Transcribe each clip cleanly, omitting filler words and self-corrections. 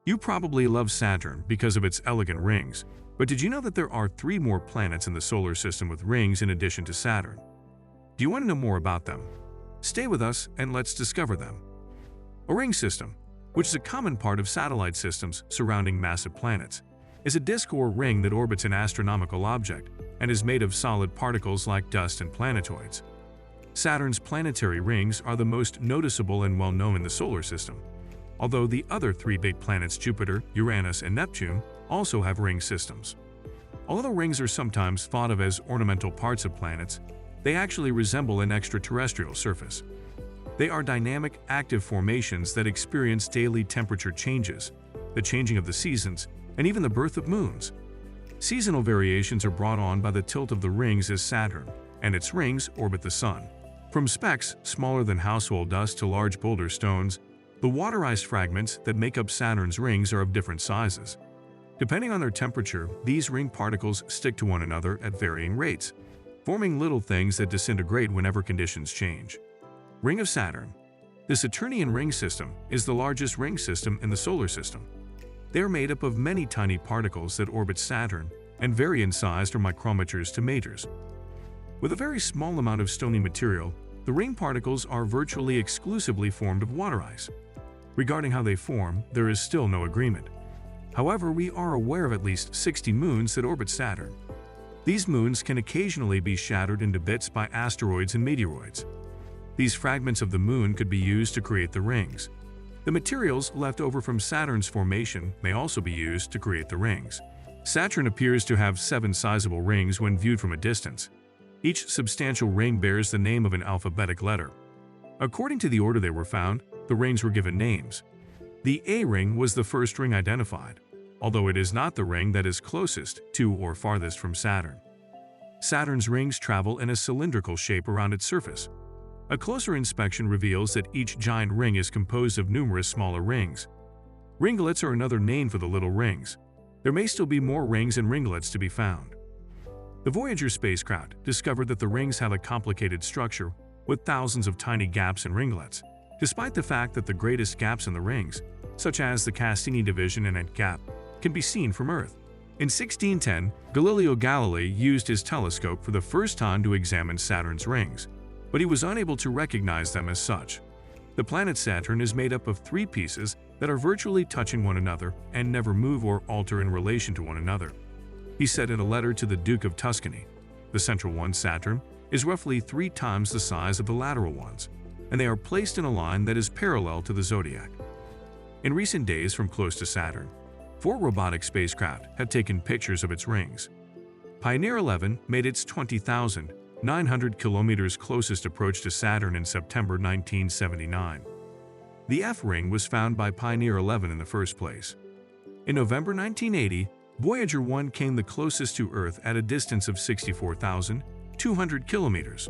You probably love Saturn because of its elegant rings, but did you know that there are 3 more planets in the solar system with rings in addition to Saturn? Do you want to know more about them? Stay with us and let's discover them. A ring system, which is a common part of satellite systems surrounding massive planets, is a disk or ring that orbits an astronomical object and is made of solid particles like dust and planetoids. Saturn's planetary rings are the most noticeable and well-known in the solar system, although the other 3 big planets Jupiter, Uranus, and Neptune also have ring systems. Although rings are sometimes thought of as ornamental parts of planets, they actually resemble an extraterrestrial surface. They are dynamic, active formations that experience daily temperature changes, the changing of the seasons, and even the birth of moons. Seasonal variations are brought on by the tilt of the rings as Saturn and its rings orbit the Sun. From specks smaller than household dust to large boulder stones, the water ice fragments that make up Saturn's rings are of different sizes. Depending on their temperature, these ring particles stick to one another at varying rates, forming little things that disintegrate whenever conditions change. Ring of Saturn. The Saturnian ring system is the largest ring system in the solar system. They are made up of many tiny particles that orbit Saturn and vary in size from micrometers to meters. With a very small amount of stony material, the ring particles are virtually exclusively formed of water ice. Regarding how they form, there is still no agreement. However, we are aware of at least 60 moons that orbit Saturn. These moons can occasionally be shattered into bits by asteroids and meteoroids. These fragments of the moon could be used to create the rings. The materials left over from Saturn's formation may also be used to create the rings. Saturn appears to have 7 sizable rings when viewed from a distance. Each substantial ring bears the name of an alphabetic letter. According to the order they were found, the rings were given names. The A ring was the first ring identified, although it is not the ring that is closest to or farthest from Saturn. Saturn's rings travel in a cylindrical shape around its surface. A closer inspection reveals that each giant ring is composed of numerous smaller rings. Ringlets are another name for the little rings. There may still be more rings and ringlets to be found. The Voyager spacecraft discovered that the rings have a complicated structure with thousands of tiny gaps and ringlets, despite the fact that the greatest gaps in the rings, such as the Cassini division and Ant gap, can be seen from Earth. In 1610, Galileo Galilei used his telescope for the first time to examine Saturn's rings, but he was unable to recognize them as such. The planet Saturn is made up of 3 pieces that are virtually touching one another and never move or alter in relation to one another. He said in a letter to the Duke of Tuscany, "The central one, Saturn, is roughly 3 times the size of the lateral ones, and they are placed in a line that is parallel to the zodiac." In recent days from close to Saturn, 4 robotic spacecraft have taken pictures of its rings. Pioneer 11 made its 20,900 kilometers closest approach to Saturn in September 1979. The F ring was found by Pioneer 11 in the first place. In November 1980, Voyager 1 came the closest to Earth at a distance of 64,200 kilometers.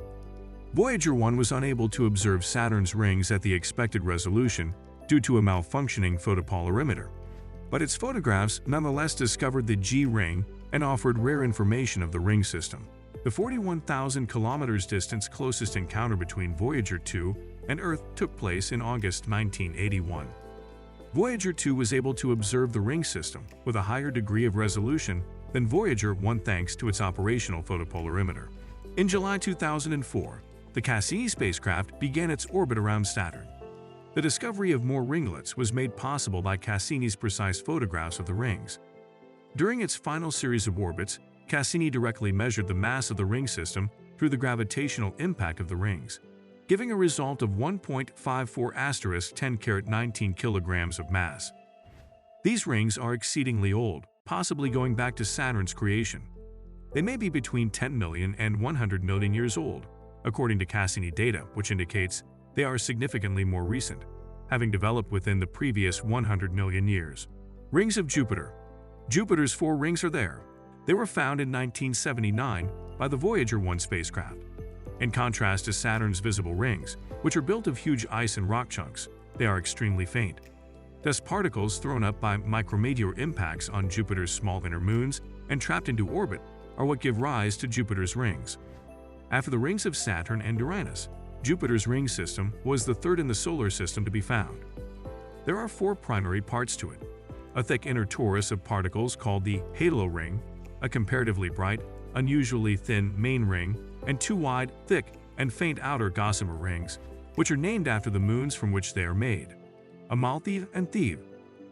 Voyager 1 was unable to observe Saturn's rings at the expected resolution due to a malfunctioning photopolarimeter, but its photographs nonetheless discovered the G ring and offered rare information of the ring system. The 41,000 kilometers distance closest encounter between Voyager 2 and Earth took place in August 1981. Voyager 2 was able to observe the ring system with a higher degree of resolution than Voyager 1 thanks to its operational photopolarimeter. In July 2004, the Cassini spacecraft began its orbit around Saturn. The discovery of more ringlets was made possible by Cassini's precise photographs of the rings. During its final series of orbits, Cassini directly measured the mass of the ring system through the gravitational impact of the rings, giving a result of 1.54 * 10^19 kilograms of mass. These rings are exceedingly old, possibly going back to Saturn's creation. They may be between 10 million and 100 million years old, according to Cassini data, which indicates they are significantly more recent, having developed within the previous 100 million years. Rings of Jupiter. Jupiter's 4 rings are there. They were found in 1979 by the Voyager 1 spacecraft. In contrast to Saturn's visible rings, which are built of huge ice and rock chunks, they are extremely faint. Dust particles thrown up by micrometeor impacts on Jupiter's small inner moons and trapped into orbit are what give rise to Jupiter's rings. After the rings of Saturn and Uranus, Jupiter's ring system was the 3rd in the solar system to be found. There are 4 primary parts to it: a thick inner torus of particles called the halo ring, a comparatively bright, unusually thin main ring, and two wide, thick, and faint outer gossamer rings, which are named after the moons from which they are made, Amalthea and Thebe.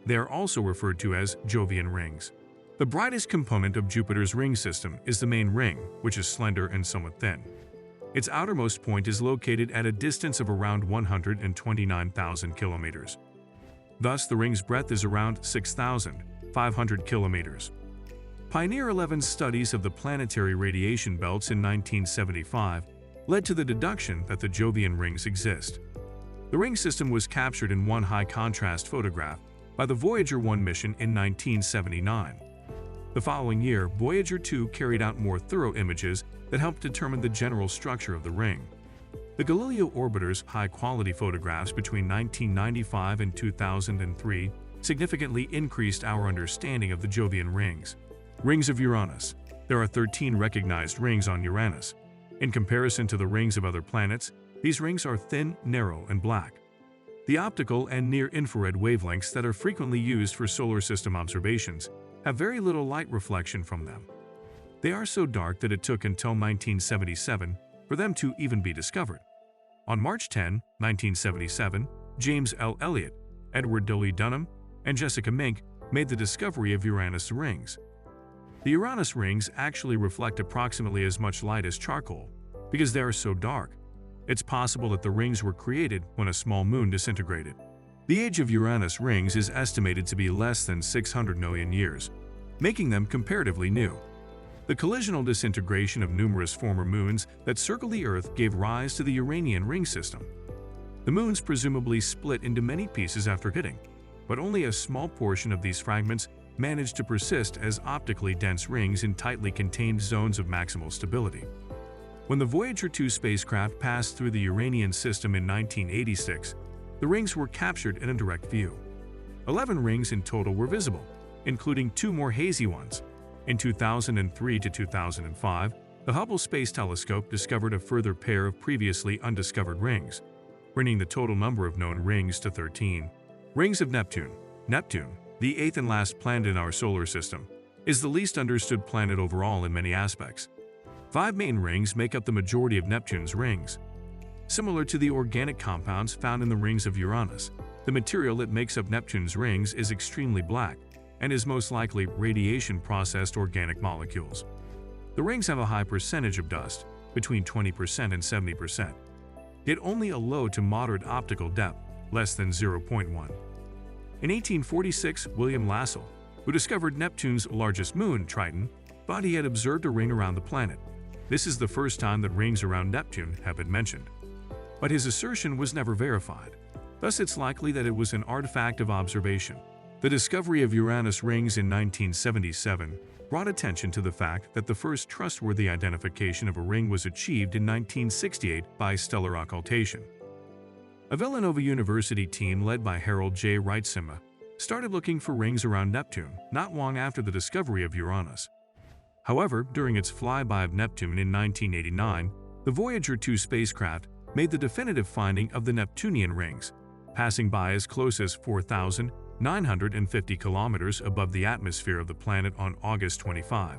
They are also referred to as Jovian rings. The brightest component of Jupiter's ring system is the main ring, which is slender and somewhat thin. Its outermost point is located at a distance of around 129,000 kilometers. Thus, the ring's breadth is around 6,500 kilometers. Pioneer 11's studies of the planetary radiation belts in 1975 led to the deduction that the Jovian rings exist. The ring system was captured in one high-contrast photograph by the Voyager 1 mission in 1979. The following year, Voyager 2 carried out more thorough images that helped determine the general structure of the ring. The Galileo orbiter's high-quality photographs between 1995 and 2003 significantly increased our understanding of the Jovian rings. Rings of Uranus. There are 13 recognized rings on Uranus. In comparison to the rings of other planets, these rings are thin, narrow, and black. The optical and near-infrared wavelengths that are frequently used for solar system observations have very little light reflection from them. They are so dark that it took until 1977 for them to even be discovered. On March 10, 1977, James L. Elliott, Edward W. Dunham, and Jessica Mink made the discovery of Uranus rings. The Uranus rings actually reflect approximately as much light as charcoal. Because they are so dark, it's possible that the rings were created when a small moon disintegrated. The age of Uranus rings is estimated to be less than 600 million years, making them comparatively new. The collisional disintegration of numerous former moons that circle the Earth gave rise to the Uranian ring system. The moons presumably split into many pieces after hitting, but only a small portion of these fragments managed to persist as optically dense rings in tightly contained zones of maximal stability. When the Voyager 2 spacecraft passed through the Uranian system in 1986, the rings were captured in a direct view. 11 rings in total were visible, including 2 more hazy ones. In 2003 to 2005, the Hubble Space Telescope discovered a further pair of previously undiscovered rings, bringing the total number of known rings to 13. Rings of Neptune. Neptune, the eighth and last planet in our solar system, is the least understood planet overall in many aspects. 5 main rings make up the majority of Neptune's rings. Similar to the organic compounds found in the rings of Uranus, the material that makes up Neptune's rings is extremely black and is most likely radiation-processed organic molecules. The rings have a high percentage of dust, between 20% and 70%, yet only a low to moderate optical depth, less than 0.1. In 1846, William Lassell, who discovered Neptune's largest moon, Triton, thought he had observed a ring around the planet. This is the first time that rings around Neptune have been mentioned. But his assertion was never verified. Thus, it's likely that it was an artifact of observation. The discovery of Uranus rings in 1977 brought attention to the fact that the first trustworthy identification of a ring was achieved in 1968 by stellar occultation. A Villanova University team led by Harold J. Reitsema started looking for rings around Neptune not long after the discovery of Uranus. However, during its flyby of Neptune in 1989, the Voyager 2 spacecraft made the definitive finding of the Neptunian rings, passing by as close as 4,950 kilometers above the atmosphere of the planet on August 25.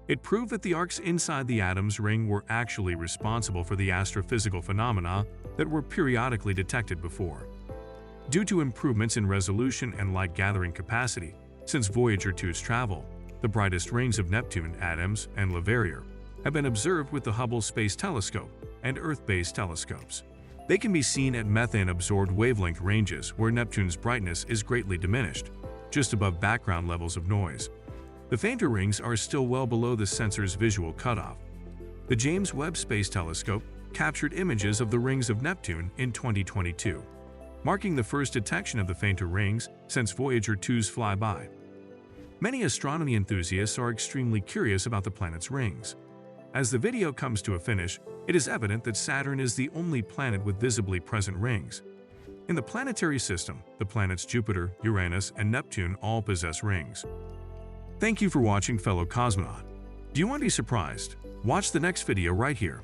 It proved that the arcs inside the atom's ring were actually responsible for the astrophysical phenomena that were periodically detected before. Due to improvements in resolution and light-gathering capacity since Voyager 2's travel, the brightest rings of Neptune, Adams, and Leverrier have been observed with the Hubble Space Telescope and Earth-based telescopes. They can be seen at methane-absorbed wavelength ranges where Neptune's brightness is greatly diminished, just above background levels of noise. The fainter rings are still well below the sensor's visual cutoff. The James Webb Space Telescope captured images of the rings of Neptune in 2022, marking the first detection of the fainter rings since Voyager 2's flyby. Many astronomy enthusiasts are extremely curious about the planet's rings. As the video comes to a finish, it is evident that Saturn is the only planet with visibly present rings. In the planetary system, the planets Jupiter, Uranus, and Neptune all possess rings. Thank you for watching, fellow cosmonaut. Do you want to be surprised? Watch the next video right here.